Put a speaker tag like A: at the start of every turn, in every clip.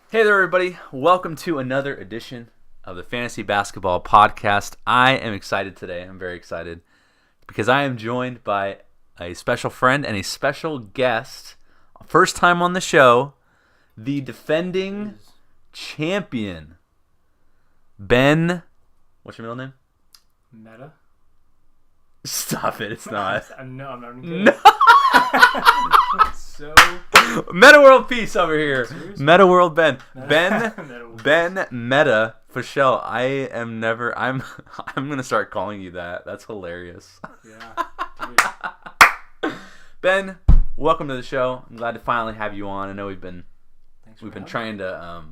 A: Hey there, everybody. Welcome to another edition of the Fantasy Basketball Podcast. I am excited today. I'm very excited because I am joined by a special friend and a special guest. First time on the show, the defending champion, Ben. What's your middle name?
B: Meta?
A: Stop it. It's not.
B: No, I'm not even kidding.
A: No.
B: So
A: Meta World Peace over here.
B: Seriously?
A: Meta World Ben.
B: Meta.
A: Ben Meta for show. I'm gonna start calling you that. That's hilarious.
B: Yeah. Dude.
A: Ben, welcome to the show. I'm glad to finally have you on. I know we've been trying to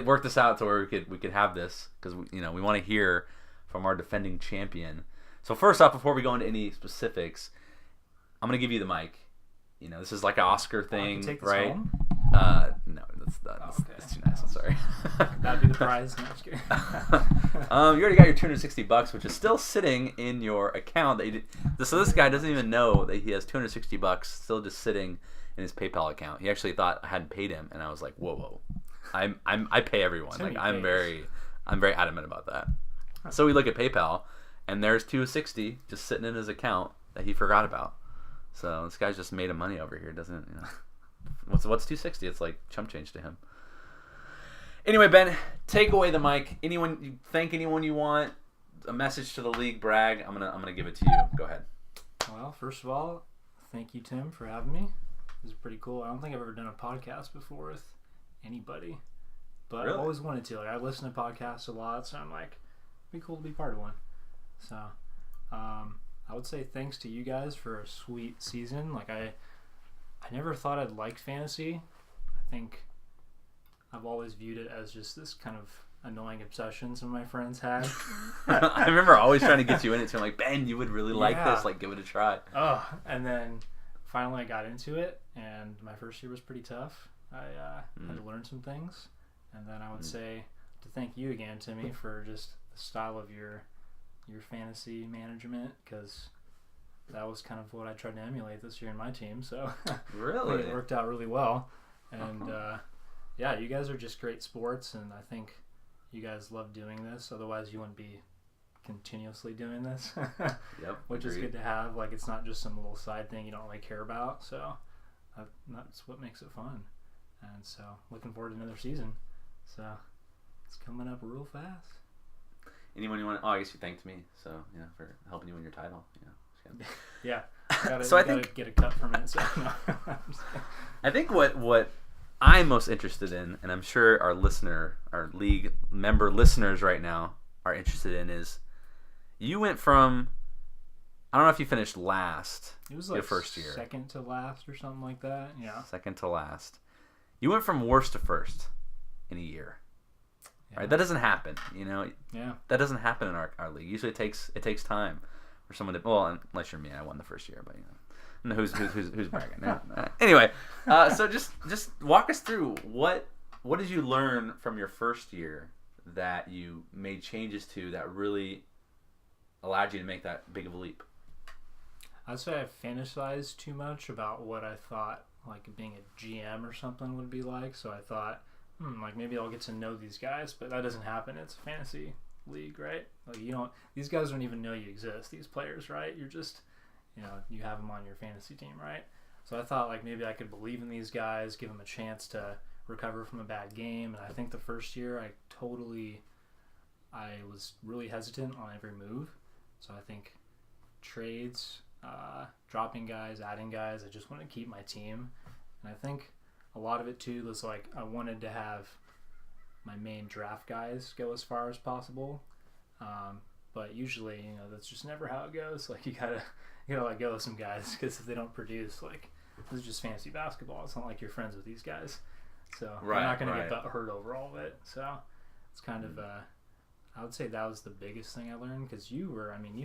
A: work this out to where we could have this because we want to hear from our defending champion. So first off, before we go into any specifics, I'm gonna give you the mic. This is like an Oscar thing,
B: take this
A: right?
B: home?
A: No, that's
B: Okay.
A: too nice. I'm sorry.
B: That'd be the prize. No, I'm just kidding.
A: You already got your $260, which is still sitting in your account. So this guy doesn't even know that he has $260 still just sitting in his PayPal account. He actually thought I hadn't paid him, and I was like, whoa. I pay everyone. Like I'm very adamant about that. So we look at PayPal, and there's $260 just sitting in his account that he forgot about. So this guy's just made of money over here, doesn't? What's $260? It's like chump change to him. Anyway, Ben, take away the mic. Thank anyone you want. A message to the league, brag. I'm gonna give it to you. Go ahead.
B: Well, first of all, thank you, Tim, for having me. This is pretty cool. I don't think I've ever done a podcast before with anybody, but
A: Really?
B: I've always wanted to. Like, I listen to podcasts a lot, so I'm like, it'd be cool to be part of one. So, I would say thanks to you guys for a sweet season. Like I never thought I'd like fantasy. I think I've always viewed it as just this kind of annoying obsession some of my friends had.
A: I remember always trying to get you in it. So I'm like, Ben, you would really like
B: Yeah.
A: this. Like, give it a try.
B: Oh, and then finally I got into it, and my first year was pretty tough. I had to learn some things, and then I would say to thank you again, Timmy, for just the style of your fantasy management, because that was kind of what I tried to emulate this year in my team. So
A: Really?
B: it worked out really well. And yeah, you guys are just great sports, and I think you guys love doing this. Otherwise, you wouldn't be continuously doing this.
A: Yep.
B: Which is
A: agreed.
B: good to have. Like, it's not just some little side thing you don't really care about. So that's what makes it fun. And so looking forward to another season. So it's coming up real fast.
A: Anyone you want? Oh, I guess you thanked me. So for helping you win your title.
B: Yeah.
A: So I
B: gotta
A: think
B: get a cut from it. So no.
A: I think what I'm most interested in, and I'm sure our league member listeners right now are interested in, is you went from, I don't know if you finished last
B: It was like
A: your first year.
B: second to last or something like that. Yeah.
A: Second to last. You went from worst to first in a year.
B: Yeah.
A: Right? That doesn't happen.
B: Yeah.
A: That doesn't happen in our league. Usually it takes time for someone to, well, unless you're me, I won the first year, but no, who's bragging? Anyway, so just walk us through what did you learn from your first year that you made changes to that really allowed you to make that big of a leap?
B: I'd say I fantasized too much about what I thought like being a GM or something would be like. So I thought, like maybe I'll get to know these guys, but that doesn't happen. It's a fantasy league, right? Like these guys don't even know you exist. These players, right? You're just, you have them on your fantasy team, right? So I thought like maybe I could believe in these guys, give them a chance to recover from a bad game. And I think the first year I was really hesitant on every move. So I think trades, dropping guys, adding guys, I just wanted to keep my team. And I think a lot of it too was like I wanted to have my main draft guys go as far as possible. But usually, that's just never how it goes. Like you gotta let go of some guys, because if they don't produce, like this is just fantasy basketball. It's not like you're friends with these guys. So
A: Right,
B: I'm not gonna
A: right.
B: get hurt over all of it. So it's kind of I would say that was the biggest thing I learned, because you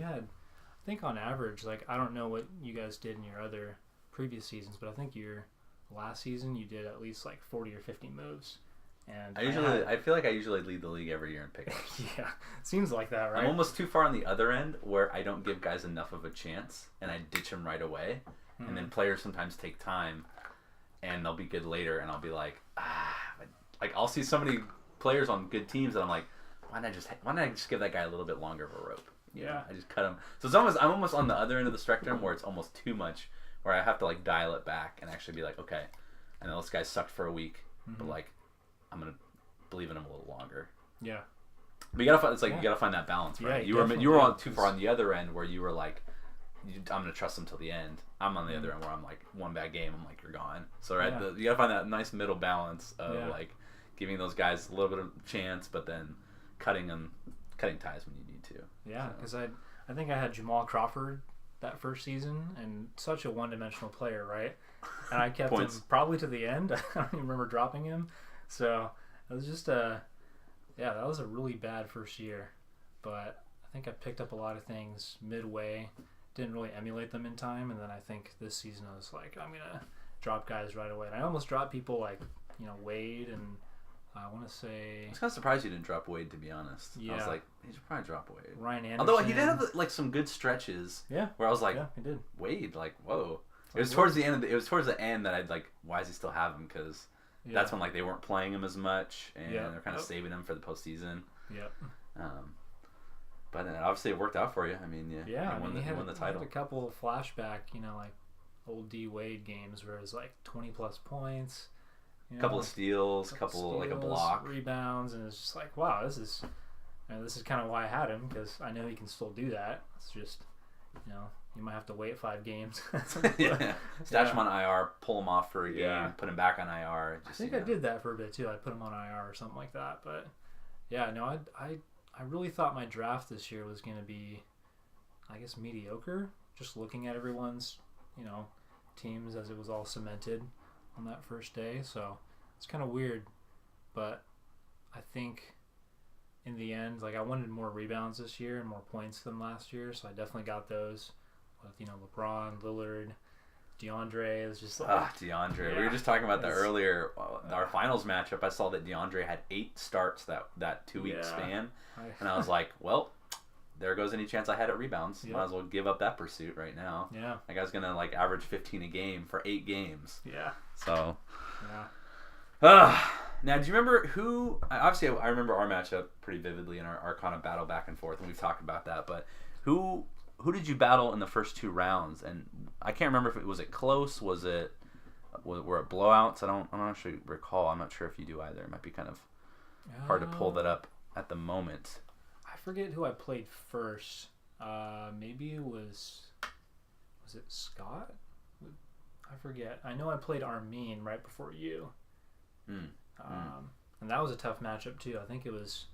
B: had, I think on average, like I don't know what you guys did in your other previous seasons, but I think your last season you did at least like 40 or 50 moves. And
A: I feel like I usually lead the league every year in pickups.
B: Yeah, seems like that, right?
A: I'm almost too far on the other end where I don't give guys enough of a chance and I ditch them right away. And then players sometimes take time and they'll be good later and I'll be like, like I'll see so many players on good teams that I'm like, why not I just give that guy a little bit longer of a rope?
B: Yeah.
A: I just cut him. So I'm almost on the other end of the spectrum where it's almost too much, where I have to like dial it back and actually be like, okay, I know this guy sucked for a week, but like I'm gonna believe in him a little longer.
B: Yeah.
A: But you gotta find, you gotta find that balance, right?
B: Yeah,
A: you were on too far on the other end where you were like, I'm gonna trust him till the end. I'm on the other end where I'm like, one bad game, I'm like, you're gone. So you gotta find that nice middle balance of like giving those guys a little bit of chance, but then cutting ties when you need to.
B: Yeah, because I think I had Jamal Crawford that first season, and such a one-dimensional player, right? And I kept him probably to the end. I don't even remember dropping him. So it was just that was a really bad first year. But I think I picked up a lot of things midway. Didn't really emulate them in time, and then I think this season I was like, I'm gonna drop guys right away. And I almost dropped people like Wade, and I want to say
A: I was kind of surprised you didn't drop Wade, to be honest.
B: Yeah.
A: I was like, he should probably drop Wade.
B: Ryan Anderson.
A: Although he did have like some good stretches.
B: Yeah.
A: Where I was like,
B: he did.
A: Wade, like whoa. It was towards the end. It was towards the end that I'd like, why does he still have him? Because that's when like they weren't playing him as much, and they're kind of saving him for the postseason.
B: Yep.
A: But then obviously it worked out for you. I mean,
B: he
A: won the title.
B: Had a couple of flashback, like old D Wade games where it was like 20+ points.
A: A couple of steals, like a block,
B: rebounds, and it's just like, wow, this is kind of why I had him, because I know he can still do that. It's just, you might have to wait 5 games.
A: Stash him on IR, pull him off for a game, put him back on IR.
B: I think I did that for a bit too. I put him on IR or something like that. But yeah, no, I really thought my draft this year was going to be, I guess, mediocre. Just looking at everyone's, teams as it was all cemented on that first day. So it's kind of weird, but I think in the end, like, I wanted more rebounds this year and more points than last year, so I definitely got those with LeBron, Lillard, DeAndre. It was just like
A: DeAndre. We were just talking about that earlier. Our finals matchup, I saw that DeAndre had 8 starts that 2-week span, and I was like, well, there goes any chance I had at rebounds. Might as well give up that pursuit right now.
B: Yeah.
A: That guy's gonna like average 15 a game for 8 games.
B: Yeah.
A: So.
B: Yeah.
A: Now, do you remember who? Obviously, I remember our matchup pretty vividly and our kind of battle back and forth, and we've talked about that. But who did you battle in the first 2 rounds? And I can't remember if it was close. Were it blowouts? I'm not sure recall. I'm not sure if you do either. It might be kind of hard to pull that up at the moment.
B: I forget who I played first. Maybe it was it Scott? I forget. I know I played Armin right before you. And that was a tough matchup too. I think it was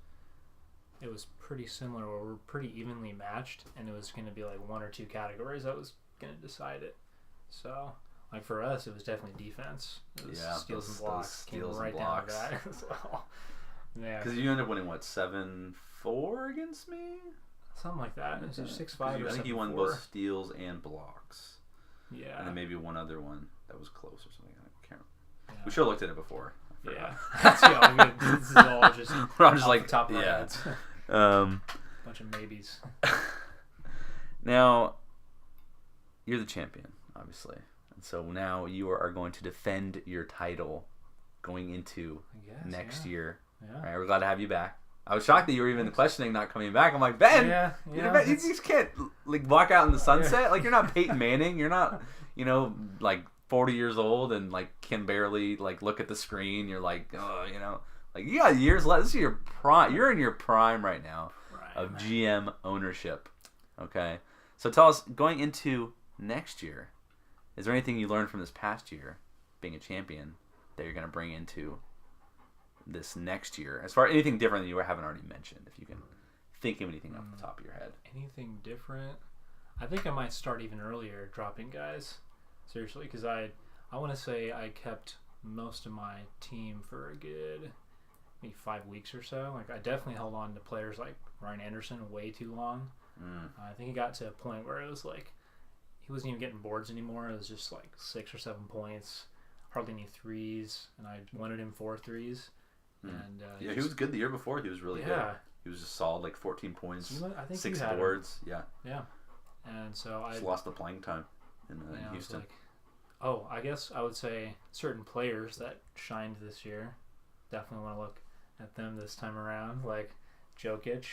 B: pretty similar, where we're pretty evenly matched, and it was going to be like 1 or 2 categories that was going to decide it. So, like, for us, it was definitely defense. It was steals and blocks.
A: Steals
B: came
A: and
B: right
A: blocks.
B: down to that. So, yeah.
A: Because you ended up winning, what, 7-4 against me?
B: Something like that. It was 6-5 or 7-4.
A: I think you won both steals and blocks.
B: Yeah.
A: And then maybe one other one that was close or something. I can't remember.
B: Yeah.
A: We should have looked at it before.
B: Yeah. That's this is all just
A: I'm just like,
B: top of our heads. Bunch of maybes.
A: Now, you're the champion, obviously. And so now you are going to defend your title going into next year. Yeah. Right, we're glad to have you back. I was shocked that you were even questioning not coming back. I'm like, Ben, you just can't like walk out in the sunset. Like, you're not Peyton Manning. You're not, like 40 years old and like can barely like look at the screen. You're like, like you got years left. This is your prime. You're in your prime right now of GM ownership. Okay, so tell us, going into next year, is there anything you learned from this past year, being a champion, that you're going to bring into this next year? As far as anything different that you haven't already mentioned, if you can think of anything off the top of your head.
B: Anything different? I think I might start even earlier dropping guys. Seriously, because I want to say I kept most of my team for a good maybe 5 weeks or so. Like, I definitely held on to players like Ryan Anderson way too long. I think it got to a point where it was like he wasn't even getting boards anymore. It was just like 6 or 7 points, hardly any threes, and I wanted him 4 threes. And
A: he was good the year before. He was really good. He was just solid, like 14 points,
B: I think
A: 6 boards.
B: Yeah. And so I
A: just lost the playing time in Houston.
B: I guess I would say certain players that shined this year. definitely want to look at them this time around, like Jokic.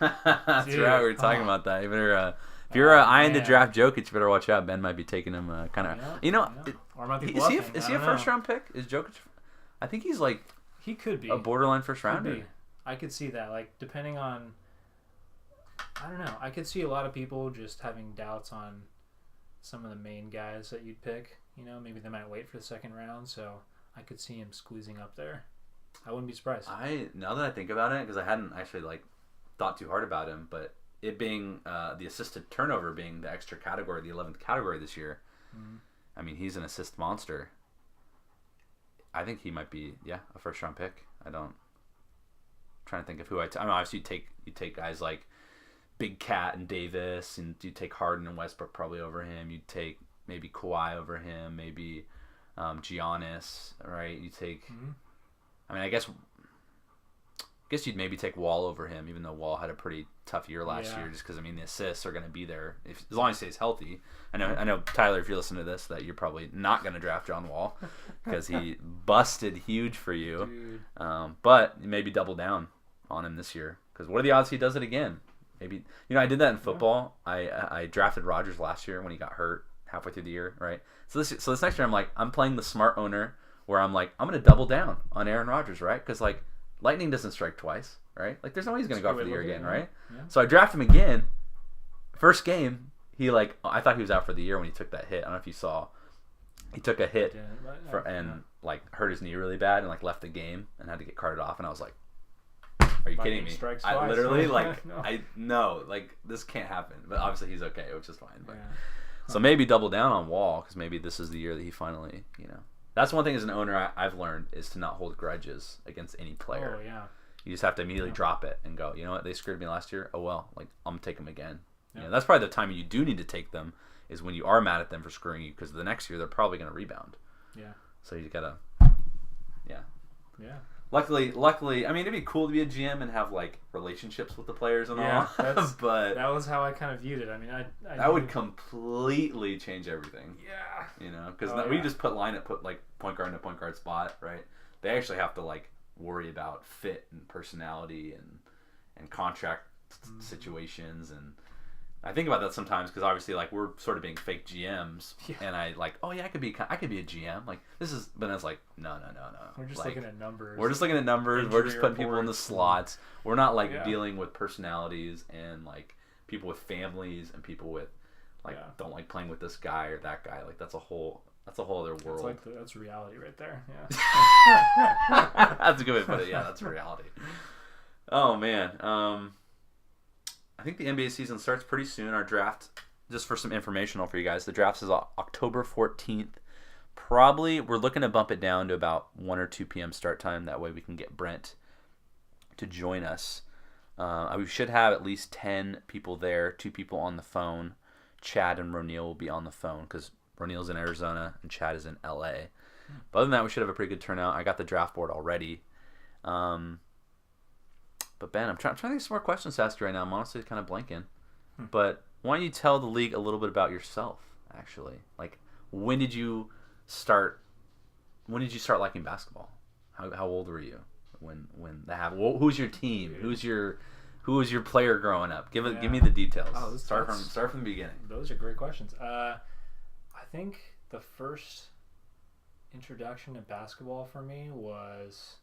A: That's
B: Dude,
A: right. We were talking about that. You better, if you're eyeing to
B: man.
A: draft Jokic, you better watch out. Ben might be taking him kind of. You know,
B: Or might be
A: is he
B: bluffing.
A: is he a first round pick? Is Jokic? I think he's like
B: He could be
A: a borderline first
B: Could
A: rounder.
B: be. I could see that. Like depending on, I don't know. I could see a lot of people just having doubts on some of the main guys that you'd pick. You know, maybe they might wait for the second round. So I could see him squeezing up there. I wouldn't be surprised.
A: Now that I think about it, because I hadn't actually like thought too hard about him, but it being the assisted turnover being the extra category, the 11th category this year.
B: Mm-hmm.
A: I mean, he's an assist monster. I think he might be a first round pick. I'm trying to think of who I mean, obviously you take guys like Big Cat and Davis, and you take Harden and Westbrook probably over him. You take maybe Kawhi over him, maybe Giannis, right? You take.
B: Mm-hmm.
A: I mean, I guess you'd maybe take Wall over him, even though Wall had a pretty tough year last year. Just because I mean, the assists are going to be there as long as he stays healthy. I know Tyler, if you listen to this, that you're probably not going to draft John Wall because he busted huge for you. But maybe double down on him this year, because what are the odds he does it again? Maybe I did that in football. I drafted Rodgers last year when he got hurt halfway through the year, right? So this next year I'm playing the smart owner, where I'm like, I'm going to double down on Aaron Rodgers, right? Because like lightning doesn't strike twice, right? Like there's no way he's going to go for the year again, right?
B: Yeah.
A: So I draft him again. First game, I thought he was out for the year when he took that hit. I don't know if you saw. He took a hit like hurt his knee really bad and like left the game and had to get carted off. And I was like, are you kidding me? I literally like this can't happen. But obviously he's okay, which is fine. But so maybe double down on Wall, because maybe this is the year that he finally, That's one thing as an owner I've learned, is to not hold grudges against any player.
B: Oh, yeah.
A: You just have to immediately drop it and go, you know what, they screwed me last year. Oh, well, like I'm going to take them again. Yeah. That's probably the time you do need to take them, is when you are mad at them for screwing you, because the next year they're probably going to rebound.
B: Yeah.
A: So you got to,
B: Yeah.
A: Luckily, I mean, it'd be cool to be a GM and have like relationships with the players and all. But
B: that was how I kind of viewed it. I mean,
A: that would completely change everything.
B: Yeah.
A: Because we just put like point guard in a point guard spot, right? They actually have to like worry about fit and personality and contract situations, and I think about that sometimes, because obviously like we're sort of being fake GMs, and I like, oh yeah, I could be a GM, like this is, but it's like no.
B: We're just
A: like,
B: looking at numbers.
A: We're just looking at numbers. We're just putting people in the slots. We're not like dealing with personalities and like people with families and people with like don't like playing with this guy or that guy. Like that's a whole other world.
B: That's reality right there. Yeah.
A: That's a good way to put it. Yeah, that's reality. Oh man. I think the NBA season starts pretty soon. Our draft, just for some informational for you guys, the draft is October 14th. Probably we're looking to bump it down to about 1 or 2 p.m. start time. That way we can get Brent to join us. We should have at least 10 people there, 2 people on the phone. Chad and Ronil will be on the phone, because Ronil's in Arizona and Chad is in LA. But other than that, we should have a pretty good turnout. I got the draft board already. But Ben, I'm trying to think of some more questions to ask you right now. I'm honestly kind of blanking. But why don't you tell the league a little bit about yourself, actually? Like, when did you start liking basketball? How old were you when that happened? Who's your team? Who was your player growing up? Give me the details.
B: Oh,
A: start from the beginning.
B: Those are great questions. I think the first introduction to basketball for me was,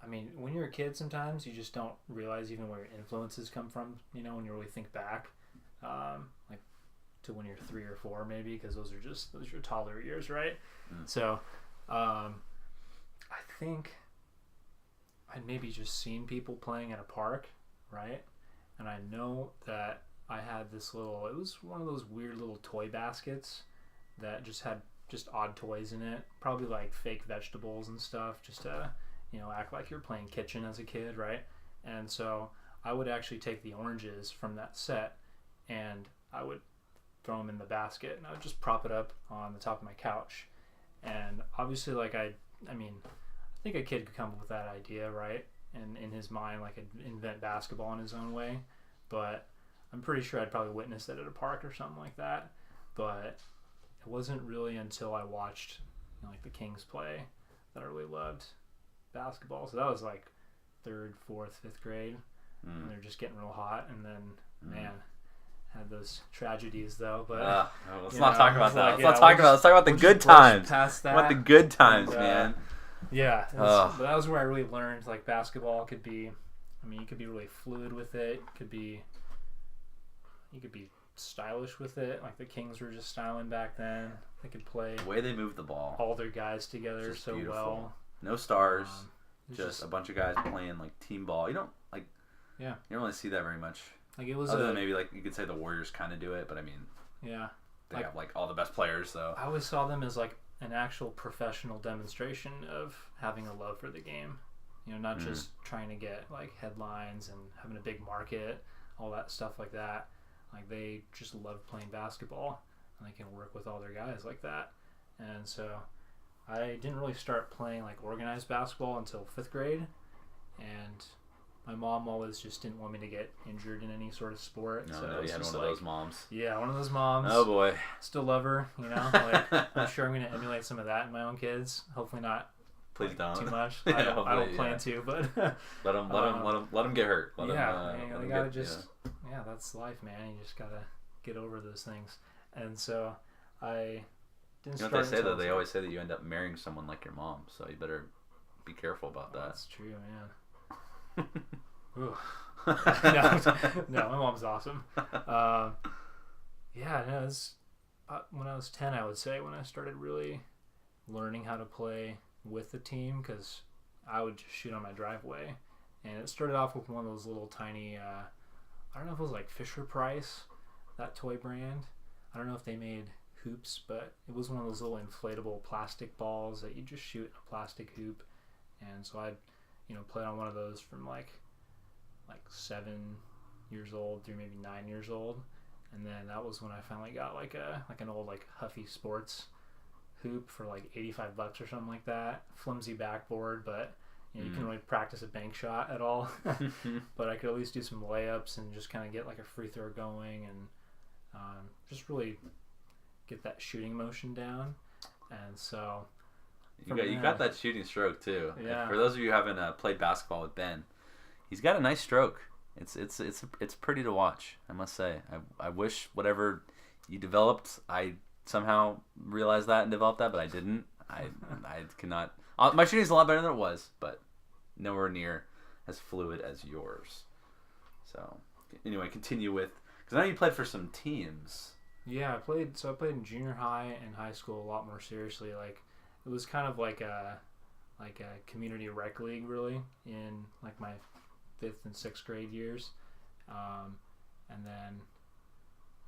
B: I mean, when you're a kid, sometimes you just don't realize even where your influences come from, when you really think back, like to when you're 3 or 4 maybe, because those are your toddler years, right? So I think I'd maybe just seen people playing at a park, right? And I know that I had it was one of those weird little toy baskets that just had odd toys in it, probably like fake vegetables and stuff, just to act like you're playing kitchen as a kid, right? And so I would actually take the oranges from that set and I would throw them in the basket, and I would just prop it up on the top of my couch. And obviously, like I think a kid could come up with that idea, right? And in his mind, like, invent basketball in his own way. But I'm pretty sure I'd probably witnessed it at a park or something like that. But it wasn't really until I watched like the Kings play that I really loved basketball. So that was like third, fourth, fifth grade, and they're just getting real hot. And then, man, had those tragedies though. But
A: let's not talk about that.
B: Like,
A: let's talk about the good times.
B: Past that.
A: What the good times, man.
B: Yeah, but that was where I really learned like basketball could be. I mean, you could be really fluid with it. You could be stylish with it. Like the Kings were just styling back then. They could play
A: the way they moved the ball,
B: all their guys together so beautiful. Well.
A: No stars, just a bunch of guys playing like team ball. You don't you don't really see that very much.
B: Like it was
A: other than maybe like you could say the Warriors kind of do it, but I mean, they have like all the best players. So
B: I always saw them as like an actual professional demonstration of having a love for the game. You know, not just trying to get like headlines and having a big market, all that stuff like that. Like they just love playing basketball, and they can work with all their guys like that. And so I didn't really start playing like organized basketball until 5th grade, and my mom always just didn't want me to get injured in any sort of sport.
A: No,
B: so
A: you had one of those moms.
B: Yeah, one of those moms.
A: Oh boy.
B: Still love her, you know. Like, I'm sure I'm going to emulate some of that in my own kids. Hopefully not.
A: Please don't.
B: Too much.
A: Yeah,
B: I don't plan to, but
A: let them get hurt.
B: They gotta just that's life, man. You just gotta get over those things. And so I didn't.
A: You know what they say though? They always say that you end up marrying someone like your mom, so you better be careful about that.
B: That's true, man. no, my mom's awesome. It was when I was 10, I would say, when I started really learning how to play with the team, because I would just shoot on my driveway, and it started off with one of those little tiny I don't know if it was like Fisher Price, that toy brand. I don't know if they made hoops, but it was one of those little inflatable plastic balls that you just shoot in a plastic hoop. And so I'd played on one of those from like 7 years old through maybe 9 years old, and then that was when I finally got like an old like Huffy Sports hoop for like $85 or something like that. Flimsy backboard, but you couldn't really practice a bank shot at all. But I could at least do some layups and just kind of get like a free throw going, and just really get that shooting motion down. And so
A: you got that shooting stroke too.
B: Yeah.
A: For those of you who haven't played basketball with Ben, he's got a nice stroke. It's pretty to watch, I must say. I wish whatever you developed, I somehow realized that and developed that, but I didn't. I cannot. My shooting's a lot better than it was, but nowhere near as fluid as yours. So anyway, continue with, because I know you played for some teams.
B: Yeah, I played in junior high and high school a lot more seriously. Like it was kind of like a community rec league, really, in like my 5th and 6th grade years, and then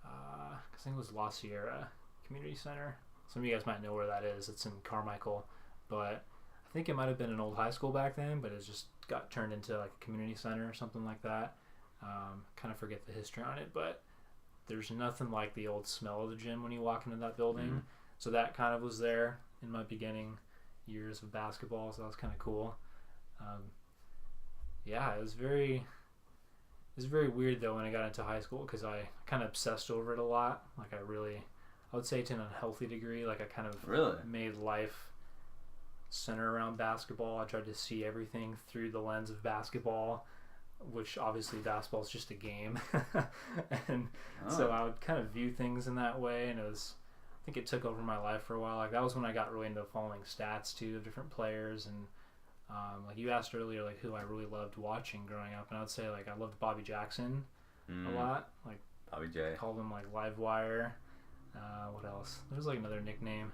B: I think it was La Sierra Community Center. Some of you guys might know where that is. It's in Carmichael, but I think it might have been an old high school back then, but it just got turned into like a community center or something like that. Kind of forget the history on it, but there's nothing like the old smell of the gym when you walk into that building. Mm-hmm. So that kind of was there in my beginning years of basketball, so that was kind of cool. It was very weird though when I got into high school, because I kind of obsessed over it a lot. Like I would say to an unhealthy degree. Like I kind of made life center around basketball. I tried to see everything through the lens of basketball, which obviously basketball is just a game. So I would kind of view things in that way, and I think it took over my life for a while. Like that was when I got really into following stats too of different players, and like you asked earlier, like who I really loved watching growing up, and I would say like I loved Bobby Jackson a lot. Like
A: Bobby J.
B: Called him like Livewire. What else? There was like another nickname,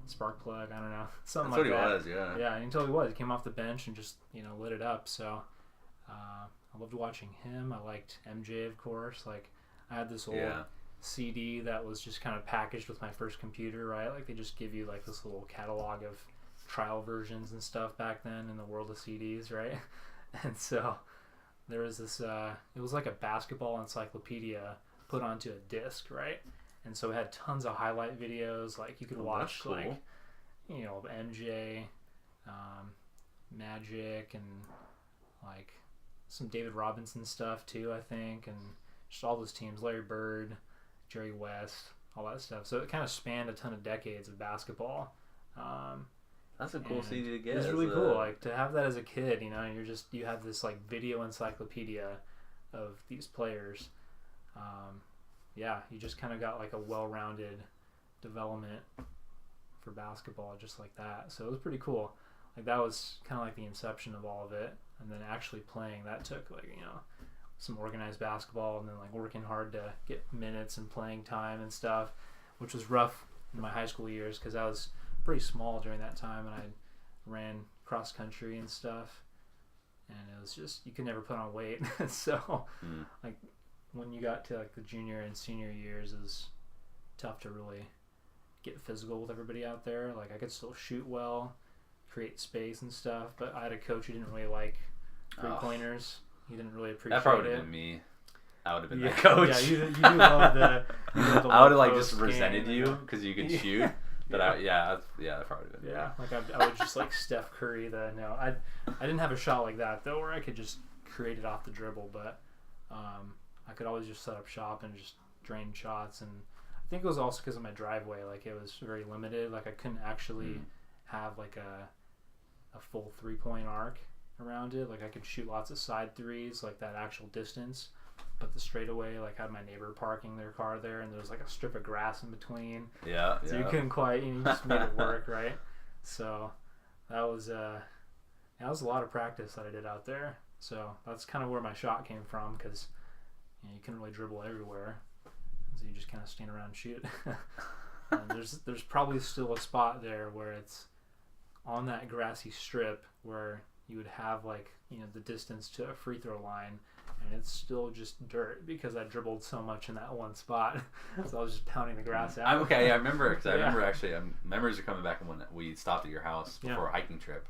B: Spark Plug. I don't know, something
A: That's
B: like that.
A: That's what he was, yeah.
B: Yeah, until he was. He came off the bench and just lit it up. So I loved watching him. I liked MJ, of course. Like I had this old CD that was just kind of packaged with my first computer, right? Like they just give you like this little catalog of trial versions and stuff back then in the world of CDs, right? And so there was this it was like a basketball encyclopedia put onto a disc, right? And so it had tons of highlight videos. Like you could watch
A: cool.
B: like MJ, Magic, and like some David Robinson stuff too, I think, and just all those teams, Larry Bird, Jerry West, all that stuff. So it kind of spanned a ton of decades of basketball.
A: That's a cool CD to get.
B: It's really cool, like to have that as a kid. You know, and you have this like video encyclopedia of these players. Yeah, you just kind of got like a well-rounded development for basketball just like that. So it was pretty cool. Like that was kind of like the inception of all of it, and then actually playing that took like some organized basketball, and then like working hard to get minutes and playing time and stuff, which was rough in my high school years because I was pretty small during that time, and I ran cross country and stuff, and it was just you could never put on weight. So like when you got to like the junior and senior years, it was tough to really get physical with everybody out there. Like I could still shoot well, create space and stuff, but I had a coach who didn't really like 3-pointers. He didn't really appreciate it.
A: That probably would have been me. I would have been the coach.
B: Yeah, you do love the
A: I would have like just resented you because you could shoot. But that probably would have been me.
B: Like I would just like Steph Curry. I didn't have a shot like that though, where I could just create it off the dribble, but I could always just set up shop and just drain shots. And I think it was also because of my driveway. Like it was very limited. Like I couldn't actually have like a full 3-point arc around it. Like I could shoot lots of side threes, like that actual distance, but the straightaway, like had my neighbor parking their car there, and there was like a strip of grass in between. So you couldn't quite, you just made it work, right? So that was a lot of practice that I did out there. So that's kind of where my shot came from, because you couldn't really dribble everywhere, so you just kind of stand around and shoot. And there's probably still a spot there where it's on that grassy strip where you would have like the distance to a free throw line, and it's still just dirt because I dribbled so much in that one spot. So I was just pounding the grass out.
A: Okay, yeah, I remember, because I remember actually memories are coming back when we stopped at your house before a hiking trip,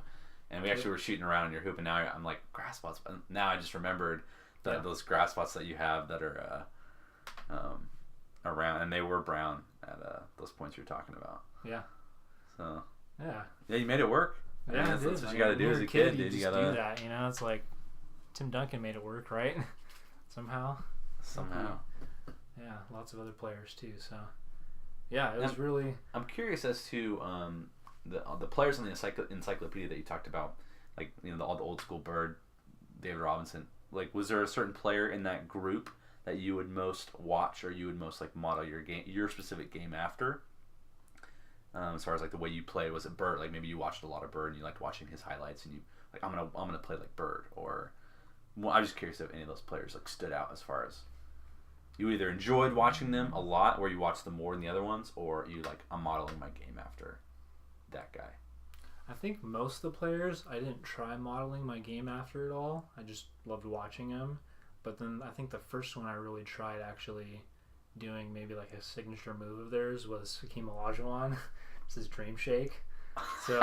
A: and we actually were shooting around in your hoop, and now I'm like, grass spots. Now I just remembered those grass spots that you have that are around, and they were brown at those points you're talking about. Yeah. So. Yeah, you made it work. That's what you got to do as a kid, dude. You got to
B: do that. It's like Tim Duncan made it work, right? Somehow. Yeah, lots of other players too. So, yeah, it was really.
A: I'm curious as to the players in the encyclopedia that you talked about, like all the old school Bird, David Robinson. Like, was there a certain player in that group that you would most watch, or you would most like model your specific game after? As far as like the way you play, was it Bird? Like maybe you watched a lot of Bird and you liked watching his highlights, and you like I'm gonna play like Bird. Or I'm just curious if any of those players like stood out as far as you either enjoyed watching them a lot, or you watched them more than the other ones, or you like I'm modeling my game after that guy.
B: I think most of the players I didn't try modeling my game after at all. I just loved watching them. But then I think the first one I really tried actually doing maybe like a signature move of theirs was Hakeem Olajuwon. It's his dream shake. So,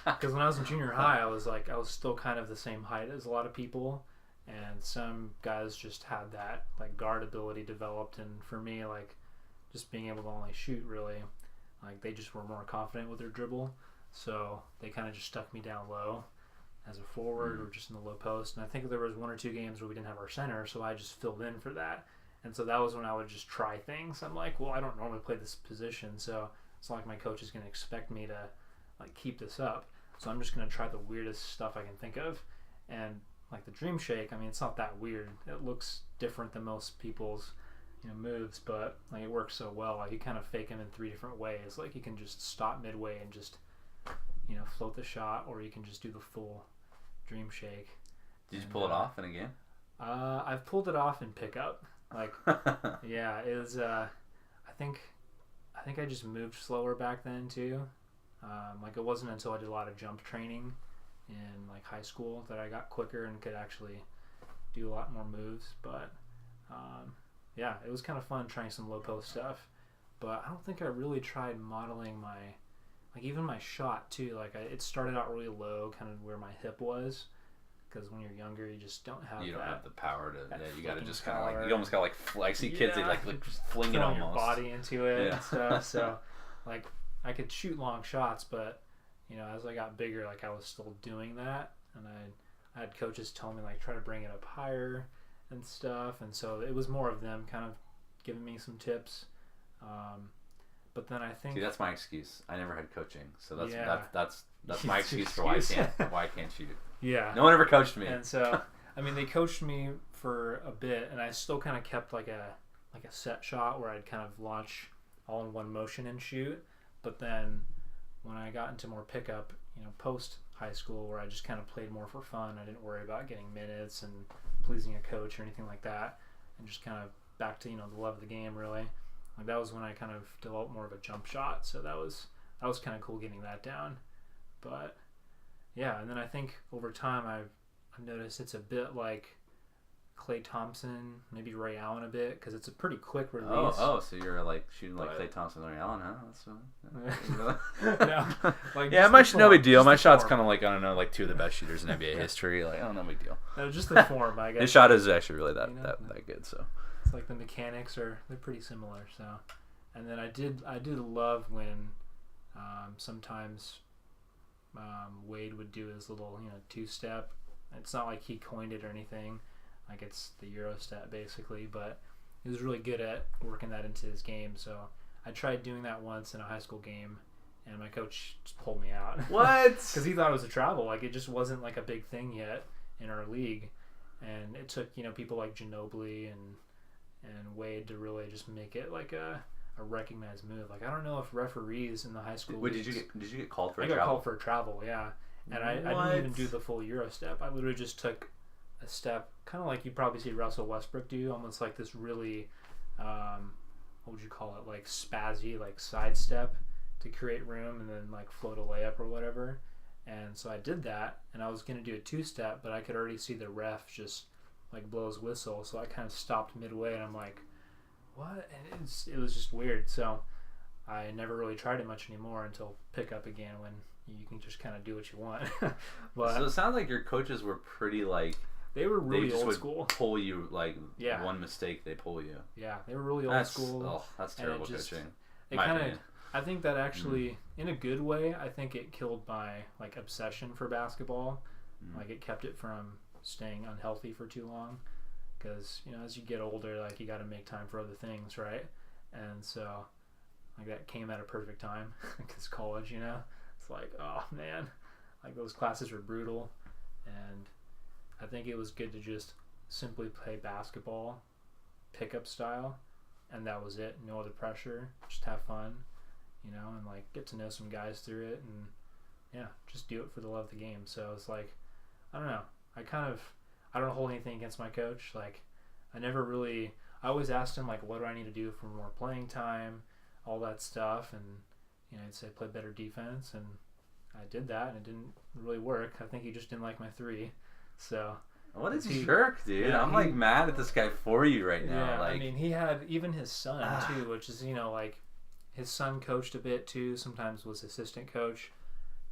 B: because when I was in junior high, I was still kind of the same height as a lot of people, and some guys just had that like guard ability developed, and for me, like just being able to only shoot really, like they just were more confident with their dribble, so they kind of just stuck me down low as a forward or just in the low post. And I think there was 1 or 2 games where we didn't have our center, so I just filled in for that. And so that was when I would just try things. I'm like, well, I don't normally play this position, so it's not like my coach is going to expect me to like keep this up. So I'm just going to try the weirdest stuff I can think of. And like the dream shake, I mean, it's not that weird. It looks different than most people's moves, but like it works so well. Like you kind of fake them in 3 different ways. Like you can just stop midway and just float the shot, or you can just do the full dream shake.
A: Did you pull it off in a game?
B: I've pulled it off in pickup. Like, yeah, it was. I think I just moved slower back then too. Like it wasn't until I did a lot of jump training in like high school that I got quicker and could actually do a lot more moves. But yeah, it was kind of fun trying some low post stuff. But I don't think I really tried modeling even my shot too. Like it started out really low, kind of where my hip was. Because when you're younger, you just don't have
A: the power to. You got to just kind of like you almost got to like I see kids they like just fling it almost
B: your body into it and stuff. So like I could shoot long shots, but as I got bigger, like I was still doing that, and I had coaches tell me like try to bring it up higher and stuff, and so it was more of them kind of giving me some tips. But then I think
A: that's my excuse. I never had coaching, so That's my excuse for why I can't shoot.
B: Yeah.
A: No one ever coached me.
B: And so, I mean, they coached me for a bit, and I still kind of kept like a set shot where I'd kind of launch all in one motion and shoot. But then when I got into more pickup, post high school, where I just kind of played more for fun, I didn't worry about getting minutes and pleasing a coach or anything like that, and just kind of back to the love of the game really. Like that was when I kind of developed more of a jump shot, so that was kind of cool getting that down. But yeah, and then I think over time I've noticed it's a bit like Klay Thompson, maybe Ray Allen a bit, because it's a pretty quick release.
A: So you're like shooting like Klay Thompson and Ray Allen, huh?
B: No, like
A: yeah, no big deal. My shot's kind of like, I don't know, like two of the best shooters in NBA history. Like, no big deal.
B: No, just the form, I guess.
A: His shot is actually really that good. So
B: it's like the mechanics they're pretty similar. So, and then I did love when sometimes Wade would do his little two-step. It's not like he coined it or anything. Like it's the Euro step basically, but he was really good at working that into his game. So I tried doing that once in a high school game, and my coach just pulled me out.
A: What?
B: Because he thought it was a travel. Like it just wasn't like a big thing yet in our league, and it took people like Ginobili and Wade to really just make it like a recognized move. Like I don't know if referees in the high school.
A: Wait, did you get called for?
B: I got called for a travel, yeah. And I didn't even do the full Euro step. I literally just took a step, kind of like you probably see Russell Westbrook do, almost like this really, what would you call it, like spazzy, like side step to create room and then like float a layup or whatever. And so I did that, and I was going to do a two-step, but I could already see the ref just like blow his whistle, so I kind of stopped midway, and I'm like, what? And it was just weird. So I never really tried it much anymore until pickup again, when you can just kind of do what you want. But
A: so it sounds like your coaches were pretty like,
B: they were really
A: just
B: old
A: would
B: school.
A: Pull you like one mistake, they pull you.
B: Yeah, they were really old school.
A: Oh, that's terrible coaching.
B: It kind of, I think that actually, in a good way, I think it killed my like obsession for basketball. Like it kept it from staying unhealthy for too long. Because as you get older, like you got to make time for other things, right? And so, like that came at a perfect time because college, it's like, oh man, like those classes were brutal, and I think it was good to just simply play basketball, pickup style, and that was it. No other pressure, just have fun, and like get to know some guys through it, and yeah, just do it for the love of the game. So it's like, I don't know, I don't hold anything against my coach. Like I always asked him like, what do I need to do for more playing time, all that stuff, and he'd say play better defense, and I did that, and it didn't really work. I think he just didn't like my three. So
A: what a jerk, dude! Yeah, I'm like mad at this guy for you right now.
B: Yeah,
A: like,
B: I mean, he had even his son too, which is like his son coached a bit too. Sometimes was assistant coach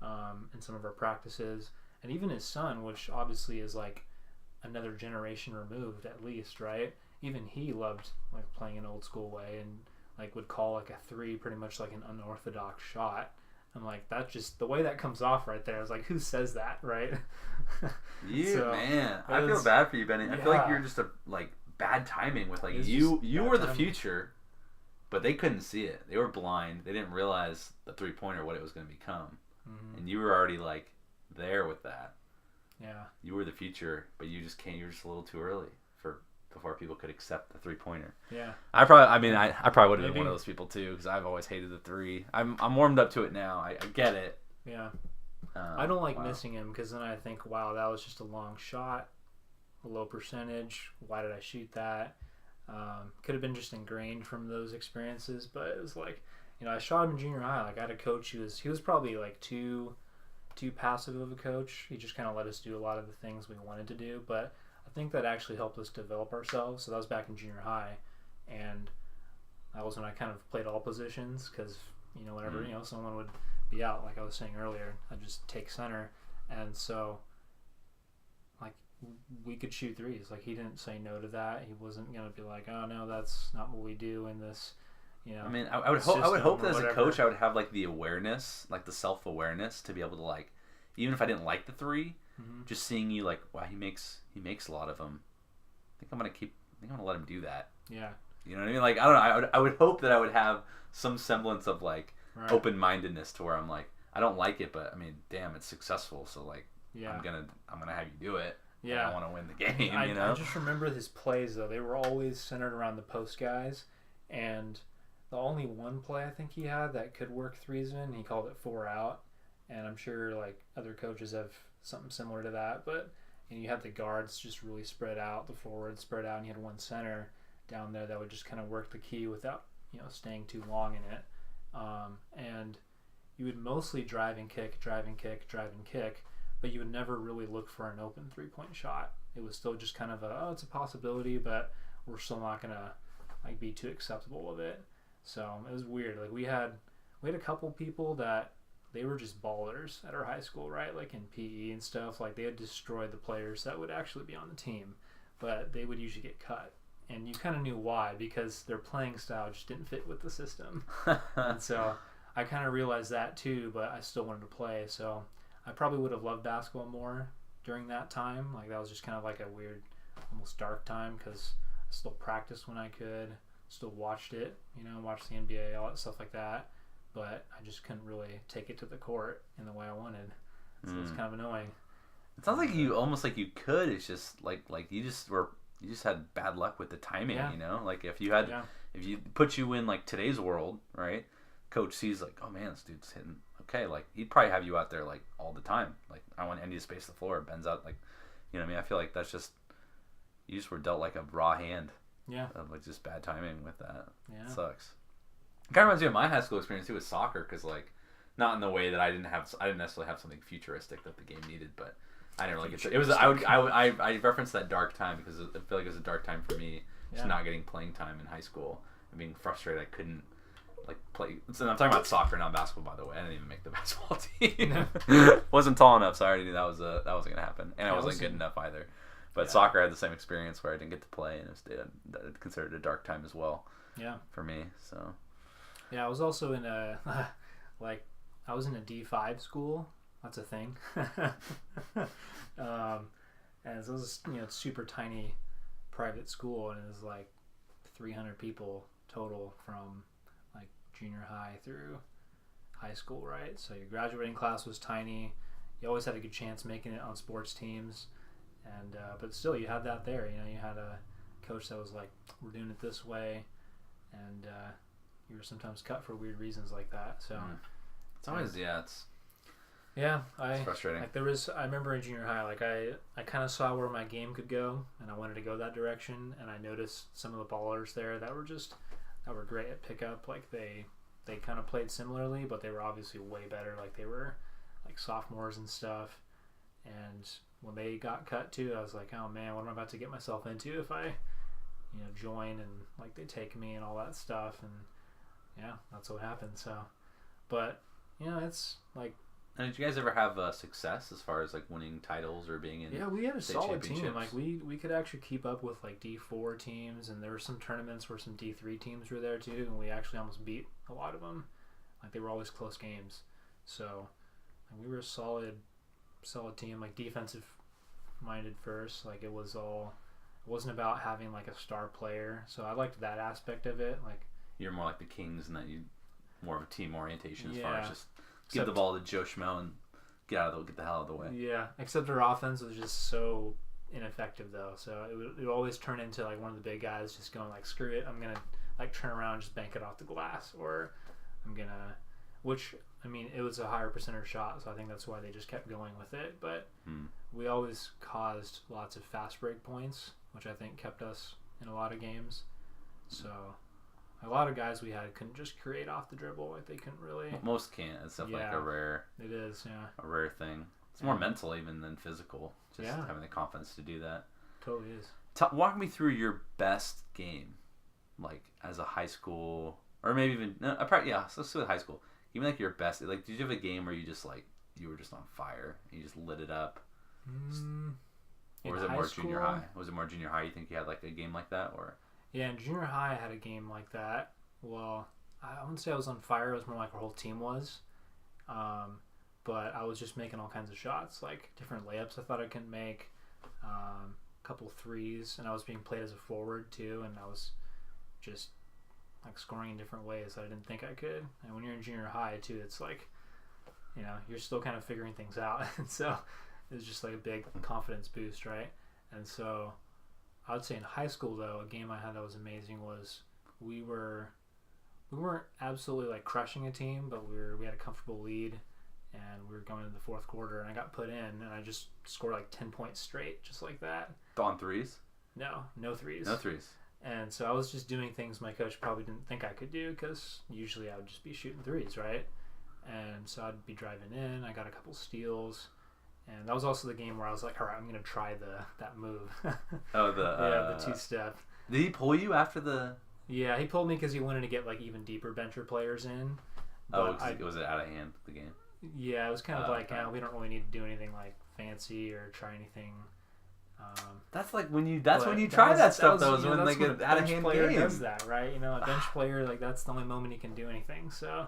B: in some of our practices, and even his son, which obviously is like another generation removed at least, right? Even he loved like playing an old school way, and like would call like a three pretty much like an unorthodox shot. I'm like, that's just the way that comes off right there. I was like, who says that, right?
A: Man, I feel bad for you, Benny. I feel like you're just bad timing with like you were the future, but they couldn't see it. They were blind. They didn't realize the 3-pointer, what it was going to become, and you were already like there with that.
B: Yeah,
A: you were the future, but you just can't. You're just a little too early before people could accept the 3-pointer.
B: Yeah,
A: I probably would have been one of those people too, because I've always hated the three. I'm warmed up to it now. I get it.
B: Yeah, I don't like missing him, because then I think, wow, that was just a long shot, a low percentage. Why did I shoot that? Could have been just ingrained from those experiences, but it was like, I shot him in junior high. Like I had a coach he was probably like too passive of a coach. He just kind of let us do a lot of the things we wanted to do, but I think that actually helped us develop ourselves. So that was back in junior high, and that was when I kind of played all positions, because whenever someone would be out, like I was saying earlier, I'd just take center, and so like we could shoot threes. Like he didn't say no to that. He wasn't gonna be like, oh no, that's not what we do in this.
A: I mean, I would hope that as a coach, I would have like the awareness, like the self-awareness to be able to like, even if I didn't like the three, just seeing you like, wow, he makes a lot of them. I think I'm gonna let him do that.
B: Yeah.
A: You know what I mean? Like, I don't know. I would hope that I would have some semblance of like open-mindedness to where I'm like, I don't like it, but I mean, damn, it's successful. So like,
B: Yeah.
A: I'm gonna have you do it.
B: Yeah.
A: I want to win the game. You know.
B: I just remember his plays though. They were always centered around the post guys, and the only one play I think he had that could work threes in, he called it 4 out. And I'm sure like other coaches have something similar to that, but you had the guards just really spread out, the forwards spread out, and you had one center down there that would just kind of work the key without staying too long in it. And you would mostly drive and kick, but you would never really look for an open 3-point shot. It was still just kind of it's a possibility, but we're still not gonna like be too acceptable of it. So it was weird. Like we had a couple people that they were just ballers at our high school, right? Like in PE and stuff. Like they had destroyed the players that would actually be on the team, but they would usually get cut. And you kind of knew why, because their playing style just didn't fit with the system. And so I kind of realized that too, but I still wanted to play. So I probably would have loved basketball more during that time. Like that was just kind of like a weird, almost dark time, because I still practiced when I could, still watched it, watched the NBA, all that stuff like that. But I just couldn't really take it to the court in the way I wanted. So it's kind of annoying.
A: It sounds like you almost like you could. It's just like you just had bad luck with the timing, Like if you put you in like today's world, right? Coach sees like, oh man, this dude's hitting. Okay, like he'd probably have you out there like all the time. Like I want Andy to space the floor. Ben's out, like, you know what I mean? I feel like that's just you just were dealt like a raw hand.
B: Yeah.
A: Of like just bad timing with that.
B: Yeah.
A: It sucks. It kind of reminds me of my high school experience too with soccer, because like not in the way that I didn't necessarily have something futuristic that the game needed, but I didn't really get to, it was I referenced that dark time because I feel like it was a dark time for me, just not getting playing time in high school and being frustrated I couldn't like play. So I'm talking about soccer, not basketball, by the way. I didn't even make the basketball team. Wasn't tall enough, so I already knew that wasn't gonna happen, and I wasn't good enough either. But soccer, I had the same experience where I didn't get to play, and it considered a dark time as well.
B: Yeah. For
A: me, so.
B: Yeah, I was also in a I was in a D5 school. That's a thing. And so it was super tiny private school, and it was like 300 people total from like junior high through high school, right? So your graduating class was tiny. You always had a good chance making it on sports teams, and but still you had that there. You had a coach that was like, we're doing it this way, and you were sometimes cut for weird reasons like that. So
A: it's always it's
B: frustrating. Like I remember in junior high, like I kind of saw where my game could go, and I wanted to go that direction, and I noticed some of the ballers there that were great at pickup. Like they kind of played similarly, but they were obviously way better. Like they were like sophomores and stuff. And when they got cut too, I was like, oh man, what am I about to get myself into if I join and like they take me and all that stuff. And yeah, that's what happened. So, but it's like.
A: And did you guys ever have success as far as like winning titles or being in?
B: Yeah, we had a solid team. Like we could actually keep up with like D4 teams, and there were some tournaments where some D3 teams were there too, and we actually almost beat a lot of them. Like they were always close games. So we were a solid team, like defensive minded first. Like it wasn't about having like a star player. So I liked that aspect of it. Like
A: you're more like the Kings, and that you more of a team orientation as far as just give the ball to Joe Schmo and get the hell out of the way. Yeah,
B: except our offense was just so ineffective though. So it would always turn into like one of the big guys just going like, screw it, I'm gonna like turn around and just bank it off the glass, or I'm gonna, which I mean it was a higher percentage shot, so I think that's why they just kept going with it. But we always caused lots of fast break points, which I think kept us in a lot of games. So. A lot of guys we had couldn't just create off the dribble. Like they couldn't really.
A: Most can't. It's definitely like a rare.
B: It is, yeah.
A: A rare thing. It's more mental even than physical. Just having the confidence to do that.
B: Totally is.
A: Walk me through your best game, like as a high school, or maybe even So let's do it high school. Even like your best. Like, did you have a game where you just like you were just on fire and you just lit it up? Or was it more junior high? Was it more junior high? You think you had like a game like that, or?
B: Yeah, in junior high, I had a game like that. Well, I wouldn't say I was on fire. It was more like our whole team was. But I was just making all kinds of shots, like different layups I thought I could make, a couple threes, and I was being played as a forward too, and I was just like scoring in different ways that I didn't think I could. And when you're in junior high too, it's like you're still kind of figuring things out. And so it was just like a big confidence boost, right? And so I would say in high school, though, a game I had that was amazing was we weren't absolutely like crushing a team, but we had a comfortable lead, and we were going into the fourth quarter, and I got put in, and I just scored like 10 points straight, just like that.
A: On threes?
B: No threes.
A: No threes.
B: And so I was just doing things my coach probably didn't think I could do, because usually I would just be shooting threes, right? And so I'd be driving in. I got a couple steals, and that was also the game where I was like, all right, I'm gonna try that move.
A: The
B: two-step.
A: Did he pull you after the?
B: Yeah, he pulled me because he wanted to get like even deeper bencher players in.
A: Was it out of hand, the game?
B: Yeah, it was kind of like,
A: okay.
B: we don't really need to do anything like fancy or try anything.
A: That's like when you. That's when you try that stuff. Though, is when like an out of hand
B: player
A: game.
B: does that, right? A bench player, like that's the only moment he can do anything. So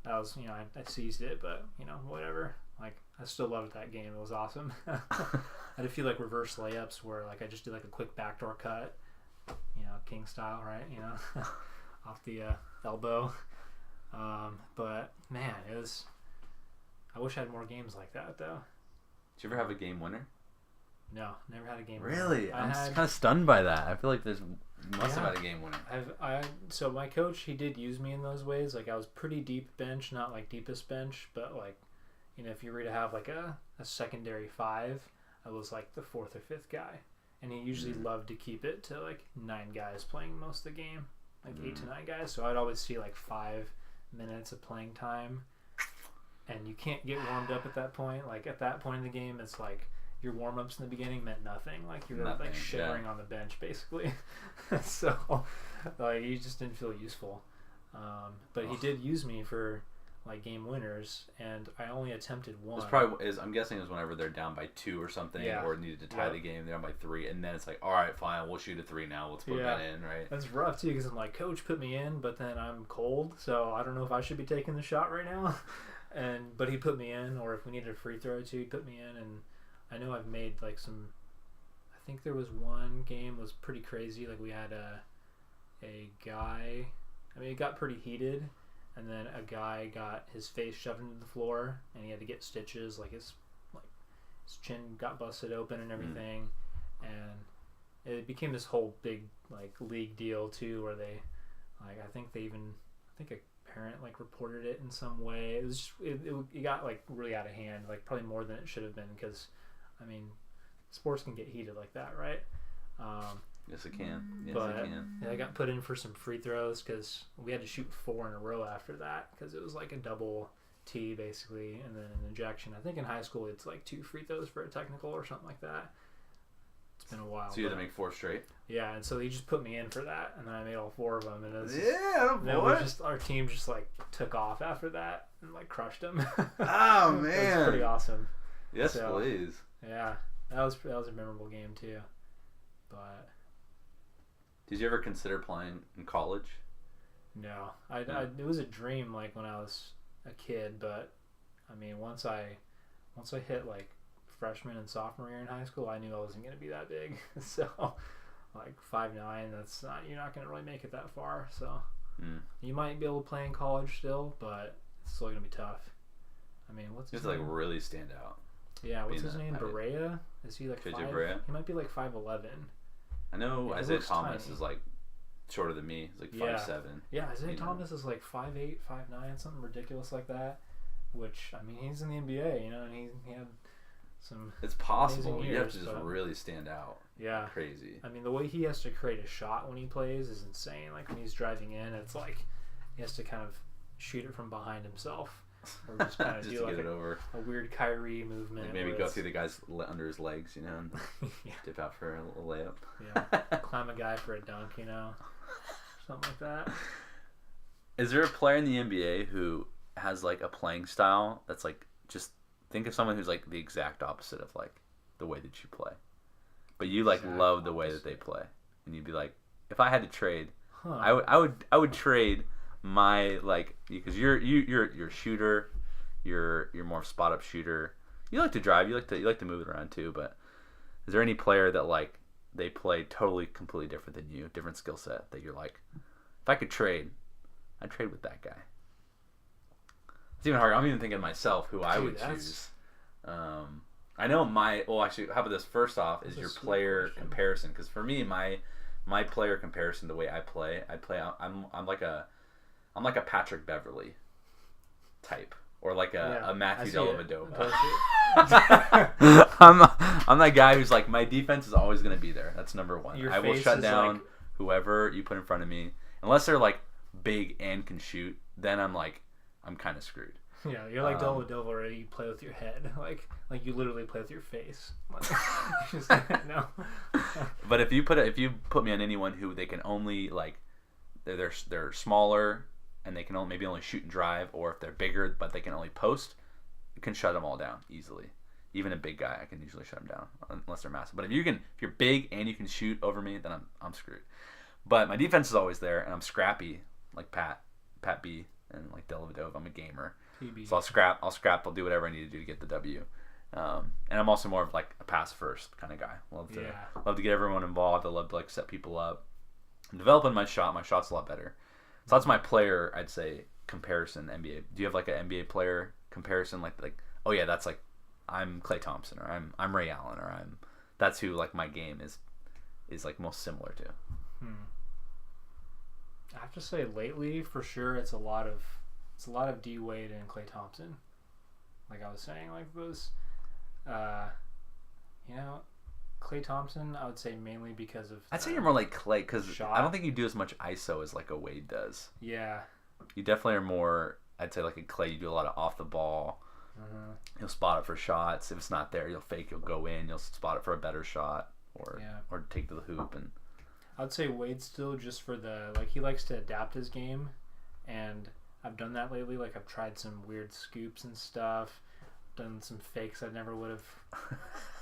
B: that was, I seized it, but whatever. Like I still loved that game. It was awesome. I had a few like reverse layups where like I just did like a quick backdoor cut, king style, right? Off the elbow. But man, it was. I wish I had more games like that, though.
A: Did you ever have a game winner?
B: No, never had a game
A: winner. Really?
B: I'm
A: kind of stunned by that. I feel like you must have had a game winner.
B: So my coach, he did use me in those ways. Like I was pretty deep bench, not like deepest bench, but like, if you were to have like a secondary five, I was like the fourth or fifth guy. And he usually loved to keep it to like 9 guys playing most of the game, like 8 to 9 guys. So I'd always see like 5 minutes of playing time. And you can't get warmed up at that point. Like at that point in the game, it's like your warm-ups in the beginning meant nothing. Like you were like shivering on the bench basically. So like you just didn't feel useful. But he did use me for like game winners, and I only attempted one.
A: I'm guessing it was whenever they're down by 2 or something, or needed to tie the game. They're down by 3, and then it's like, all right, fine, we'll shoot a 3 now. Let's put that in, right?
B: That's rough too, because I'm like, coach put me in, but then I'm cold, so I don't know if I should be taking the shot right now. But he put me in, or if we needed a free throw too, he put me in, and I know I've made like some. I think there was one game was pretty crazy. Like we had a guy. I mean, it got pretty heated, and then a guy got his face shoved into the floor, and he had to get stitches. Like his chin got busted open and everything, and it became this whole big like league deal too, where they like I think a parent like reported it in some way. It was just, it got like really out of hand, like probably more than it should have been, because I mean sports can get heated like that, right?
A: Yes it can.
B: I got put in for some free throws because we had to shoot 4 in a row after that, because it was like a double T basically, and then an ejection. I think in high school it's like 2 free throws for a technical or something like that. It's been a while.
A: So you had to make 4 straight?
B: Yeah, and so they just put me in for that, and then I made all 4 of them, and it was
A: boy.
B: Our team just like took off after that and like crushed them.
A: Oh man,
B: it was pretty awesome.
A: Yes, please.
B: Yeah, that was a memorable game too. But
A: did you ever consider playing in college?
B: No, it was a dream like when I was a kid, but I mean once I hit like freshman and sophomore year in high school, I knew I wasn't going to be that big. So like 5'9", you're not going to really make it that far. So you might be able to play in college still, but it's still going to be tough. I mean, what's his name?
A: You have to like really stand out.
B: Yeah, what's his name? Berea? Is he like 5? He might be like 5'11".
A: I know Isaiah Thomas is like shorter than me. He's like 5'7".
B: Yeah, Isaiah Thomas is like 5'8", 5'9", something ridiculous like that. Which, I mean, he's in the NBA, and he had some. It's
A: possible. You have to just really stand out.
B: Yeah.
A: Crazy.
B: I mean, the way he has to create a shot when he plays is insane. Like when he's driving in, it's like he has to kind of shoot it from behind himself, or just kind of do like a weird Kyrie movement.
A: Like maybe go through the guy's under his legs, and dip out for a little layup.
B: Yeah. Climb a guy for a dunk, something like that.
A: Is there a player in the NBA who has like a playing style that's like, just think of someone who's like the exact opposite of like the way that you play, but you like love the way that they play, and you'd be like, if I had to trade, I would trade my like, because you're a shooter, you're more spot up shooter. You like to drive, you like to move it around too. But is there any player that like they play totally completely different than you, different skill set, that you're like, if I could trade, I'd trade with that guy? It's even harder. I'm even thinking myself who I would
B: that's-
A: choose. I know actually, how about this? First off, is
B: That's a
A: your
B: sweet
A: player
B: question.
A: comparison? Because for me, my player comparison, the way I play, I'm like a Patrick Beverly type, or like a Matthew Dellavedova. I'm that guy who's like, my defense is always going to be there. That's number one.
B: Your
A: I will
B: face
A: shut
B: is
A: down
B: like-
A: whoever you put in front of me, unless they're like big and can shoot. Then I'm kind of screwed.
B: Yeah, you're like Dellavedova, where you play with your head, like you literally play with your face. Just, no.
A: But if you put me on anyone who they can only like, they're smaller and they can maybe only shoot and drive, or if they're bigger but they can only post, you can shut them all down easily. Even a big guy, I can usually shut them down unless they're massive. But if you're big and you can shoot over me, then I'm screwed. But my defense is always there, and I'm scrappy like Pat B and like Dellavedova. I'm a gamer.
B: TB.
A: So I'll scrap. I'll do whatever I need to do to get the W. And I'm also more of like a pass first kind of guy. Love to get everyone involved. I love to like set people up. I'm developing my shot. My shot's a lot better. So that's my player, I'd say, comparison NBA. Do you have like an NBA player comparison? Like oh yeah, that's like I'm Klay Thompson, or I'm Ray Allen, or that's who like my game is like most similar to.
B: I have to say, lately for sure, it's a lot of D Wade and Klay Thompson. Like I was saying, like those, Klay Thompson, I would say mainly because of.
A: I'd say you're more like Klay, because
B: shot.
A: I don't think you do as much ISO as like a Wade does.
B: Yeah.
A: You definitely are more. I'd say like a Klay, you do a lot of off the ball.
B: Mm-hmm.
A: You'll spot it for shots. If it's not there, you'll fake. You'll go in. You'll spot it for a better shot, or take to the hoop. And
B: I'd say Wade still, just for he likes to adapt his game, and I've done that lately. Like I've tried some weird scoops and stuff, done some fakes I never would have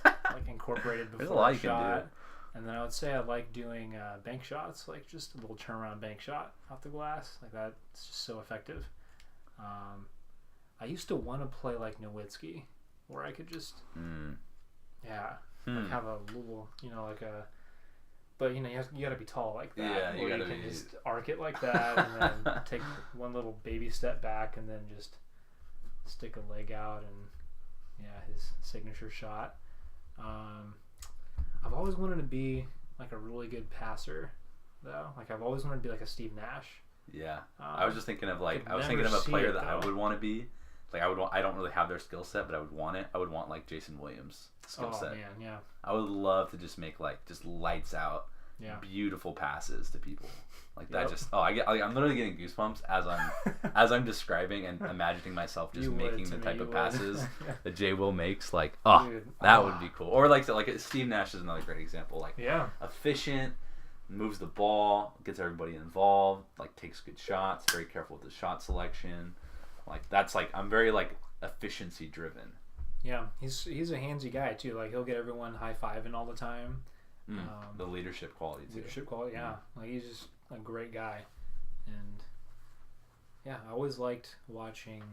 B: like incorporated before.
A: There's a lot you
B: shot.
A: can do.
B: And then I would say I like doing bank shots, like just a little turnaround bank shot off the glass, like that. It's just so effective. I used to want to play like Nowitzki, where I could just like have a little, like a. But you got to be tall like that.
A: Yeah, you got to
B: can just arc it like that, and then take one little baby step back, and then just stick a leg out, and his signature shot. I've always wanted to be like a really good passer, though. Like I've always wanted to be like a Steve Nash.
A: Yeah, I was just thinking of like
B: could
A: I was thinking of a
B: never see
A: player
B: it,
A: that I
B: though.
A: would want to be. Like I don't really have their skill set, but I would want it. I would want like Jason Williams' skill set.
B: Oh man, yeah.
A: I would love to just make like just lights out, beautiful passes to people like that.
B: Yep.
A: Just I'm literally getting goosebumps as I'm describing and imagining myself just making the type of passes that Jay Will makes. Like
B: Dude,
A: that would be cool. Or like Steve Nash is another great example. Like efficient, moves the ball, gets everybody involved, like takes good shots, very careful with the shot selection. Like that's like I'm very like efficiency driven.
B: Yeah, he's a handsy guy too. Like he'll get everyone high-fiving all the time.
A: The leadership quality too.
B: Like he's just a great guy, and I always liked watching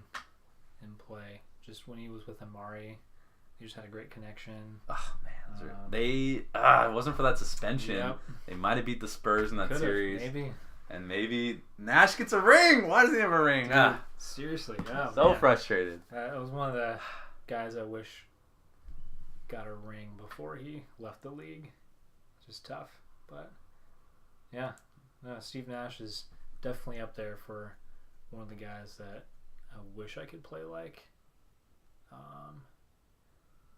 B: him play. Just when he was with Amari, he just had a great connection.
A: Oh man, it wasn't for that suspension, they might have beat the Spurs in that series.
B: Maybe.
A: And maybe Nash gets a ring. Why doesn't he have a ring?
B: Dude, seriously,
A: Frustrated.
B: It was one of the guys I wish got a ring before he left the league. Just tough, but Steve Nash is definitely up there for one of the guys that I wish I could play like.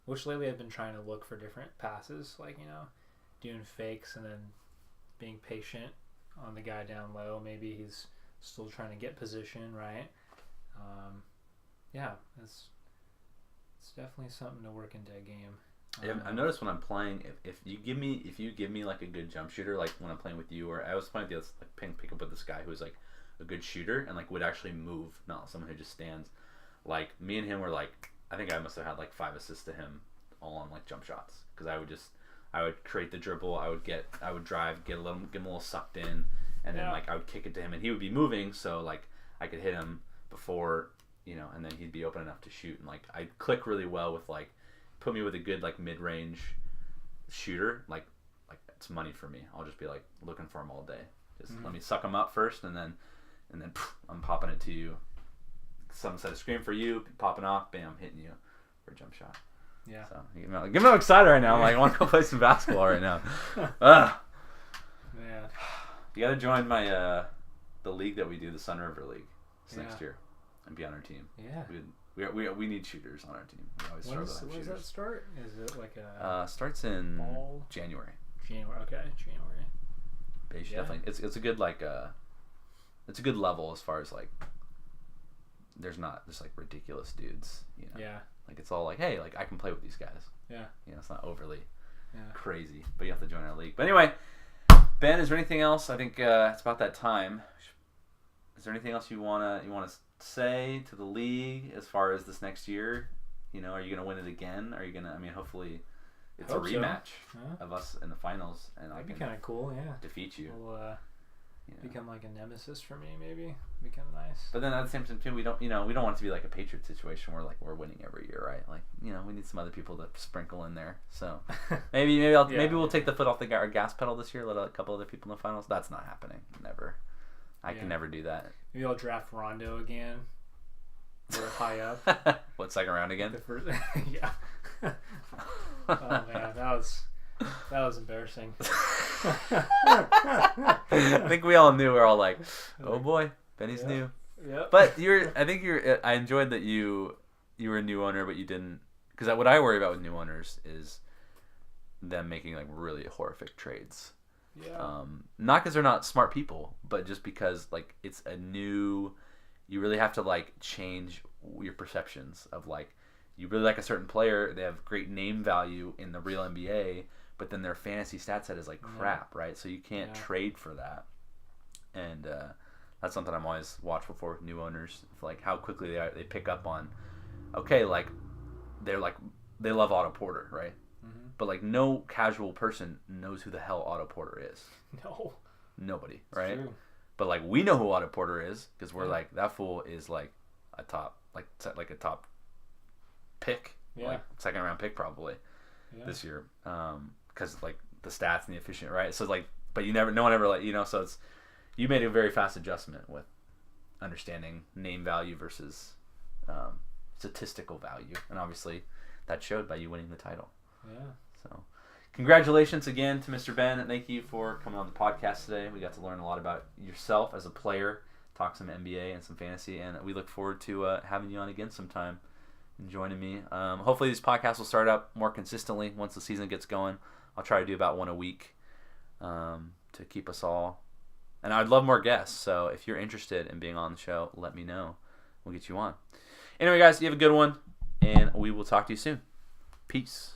B: Which lately I've been trying to look for different passes, like doing fakes and then being patient on the guy down low. Maybe he's still trying to get position, right? It's definitely something to work into a game.
A: I've noticed when I'm playing, if you give me like a good jump shooter, like when I'm playing with you, or I was playing with the like pick up with this guy who was like a good shooter and like would actually move, not someone who just stands. Like me and him were like, I think I must have had like 5 assists to him, all on like jump shots, because I would create the dribble, I would drive, get him a little sucked in, and then like I would kick it to him, and he would be moving, so like I could hit him before, and then he'd be open enough to shoot, and like I click really well with like, put me with a good like mid range shooter, like it's money for me. I'll just be like looking for him all day. Just let me suck him up first, and then I'm popping it to you. some set of screen for you, popping off, bam, hitting you for a jump shot.
B: Yeah.
A: So I'm excited right now. I'm like, I want to go play some basketball right now. Man. You got to join my the league that we do, the Sun River League, next year, and be on our team.
B: Yeah.
A: We need shooters on our team. We always struggle to have
B: when
A: shooters.
B: does that start? Is it like a
A: starts in
B: fall?
A: January.
B: January. Okay, January.
A: But you should definitely. It's a good it's a good level as far as like. There's not just like ridiculous dudes, you know.
B: Yeah.
A: Like it's all like, hey, like I can play with these guys.
B: Yeah.
A: You know, it's not overly crazy, but you have to join our league. But anyway, Ben, is there anything else? I think it's about that time. Is there anything else you wanna say to the league as far as this next year? You know, are you gonna win it again? Are you gonna? I mean, hopefully, it's a rematch of us in the finals, and
B: that'd be kind of cool. Yeah.
A: Defeat you.
B: We'll, become like a nemesis for me, maybe. Be kind of nice.
A: But then at the same time, too, we don't want it to be like a Patriot situation where like we're winning every year, right? Like, you know, we need some other people to sprinkle in there. So maybe we'll take the foot off the gas pedal this year. Let a couple other people in the finals. That's not happening. Never. I can never do that.
B: Maybe I'll draft Rondo again. We're high up.
A: What, second round again?
B: The first, yeah. Oh man, that was embarrassing.
A: I think we all knew. We're all like, "Oh boy, Benny's new."
B: Yeah.
A: But I enjoyed that you were a new owner, but you didn't. Because what I worry about with new owners is them making like really horrific trades.
B: Yeah.
A: Not because they're not smart people, but just because like it's a new. You really have to like change your perceptions of like you really like a certain player. They have great name value in the real NBA. But then their fantasy stat set is like crap, right? So you can't trade for that. And that's something I'm always watchful for with new owners. Like how quickly they pick up on, okay, like they love Otto Porter, right? Mm-hmm. But like no casual person knows who the hell Otto Porter is.
B: No.
A: Nobody, right?
B: True.
A: But like we know who Otto Porter is because we're like that fool is like a top pick, like second round pick probably this year. Because like the stats and the efficient, right? So like, but no one ever so it's you made a very fast adjustment with understanding name value versus statistical value, and obviously that showed by you winning the title.
B: Yeah.
A: So, congratulations again to Mr. Ben. Thank you for coming on the podcast today. We got to learn a lot about yourself as a player, talk some NBA and some fantasy, and we look forward to having you on again sometime and joining me. Hopefully, these podcasts will start up more consistently once the season gets going. I'll try to do about one a week to keep us all. And I'd love more guests. So if you're interested in being on the show, let me know. We'll get you on. Anyway, guys, you have a good one. And we will talk to you soon. Peace.